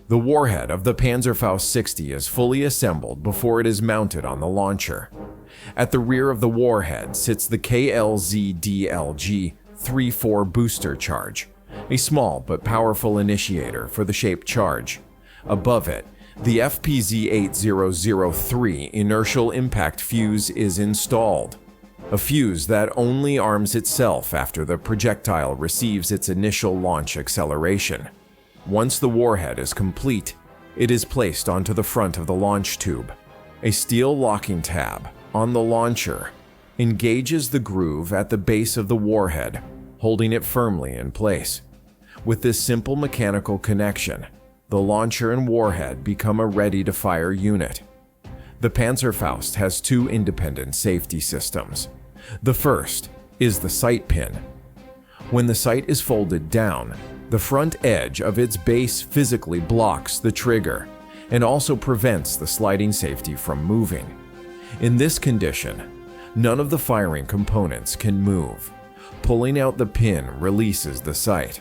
The warhead of the Panzerfaust 60 is fully assembled before it is mounted on the launcher. At the rear of the warhead sits the KLZ-DLG-34 booster charge, a small but powerful initiator for the shaped charge. Above it, the FPZ-8003 inertial impact fuse is installed, a fuse that only arms itself after the projectile receives its initial launch acceleration. Once the warhead is complete, it is placed onto the front of the launch tube. A steel locking tab on the launcher engages the groove at the base of the warhead, holding it firmly in place. With this simple mechanical connection, the launcher and warhead become a ready-to-fire unit. The Panzerfaust has two independent safety systems. The first is the sight pin. When the sight is folded down, the front edge of its base physically blocks the trigger and also prevents the sliding safety from moving. In this condition, none of the firing components can move. Pulling out the pin releases the sight,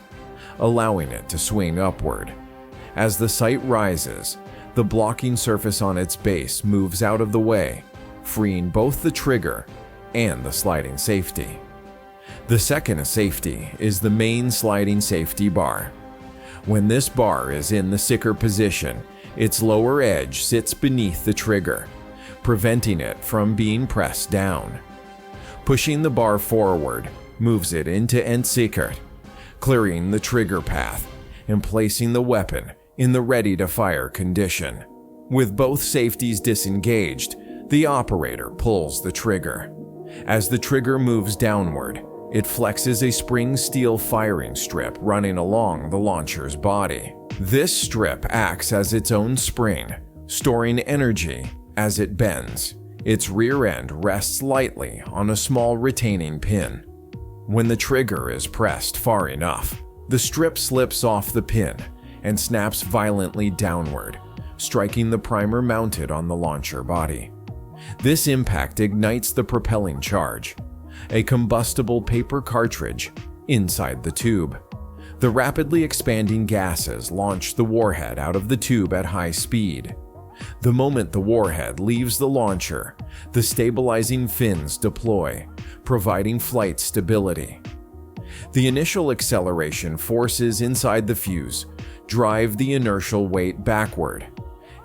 allowing it to swing upward. As the sight rises, the blocking surface on its base moves out of the way, freeing both the trigger and the sliding safety. The second safety is the main sliding safety bar. When this bar is in the sicker position, its lower edge sits beneath the trigger, preventing it from being pressed down. Pushing the bar forward moves it into Endsichert, clearing the trigger path and placing the weapon in the ready-to-fire condition. With both safeties disengaged, the operator pulls the trigger. As the trigger moves downward, it flexes a spring steel firing strip running along the launcher's body. This strip acts as its own spring, storing energy as it bends. Its rear end rests lightly on a small retaining pin. When the trigger is pressed far enough, the strip slips off the pin and snaps violently downward, striking the primer mounted on the launcher body. This impact ignites the propelling charge, a combustible paper cartridge inside the tube. The rapidly expanding gases launch the warhead out of the tube at high speed. The moment the warhead leaves the launcher, the stabilizing fins deploy, providing flight stability. The initial acceleration forces inside the fuse drive the inertial weight backward,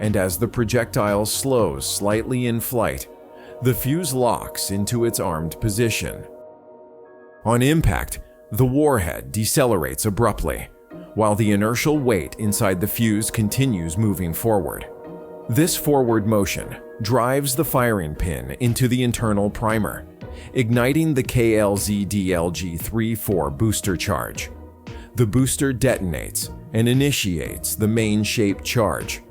and as the projectile slows slightly in flight, the fuse locks into its armed position. On impact, the warhead decelerates abruptly, while the inertial weight inside the fuse continues moving forward. This forward motion drives the firing pin into the internal primer, igniting the KLZ-DLG-34 booster charge. The booster detonates and initiates the main-shaped charge.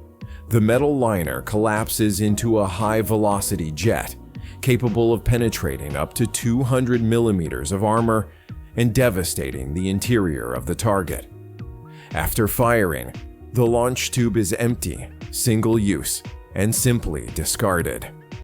The metal liner collapses into a high-velocity jet, capable of penetrating up to 200 millimeters of armor and devastating the interior of the target. After firing, the launch tube is empty, single-use, and simply discarded.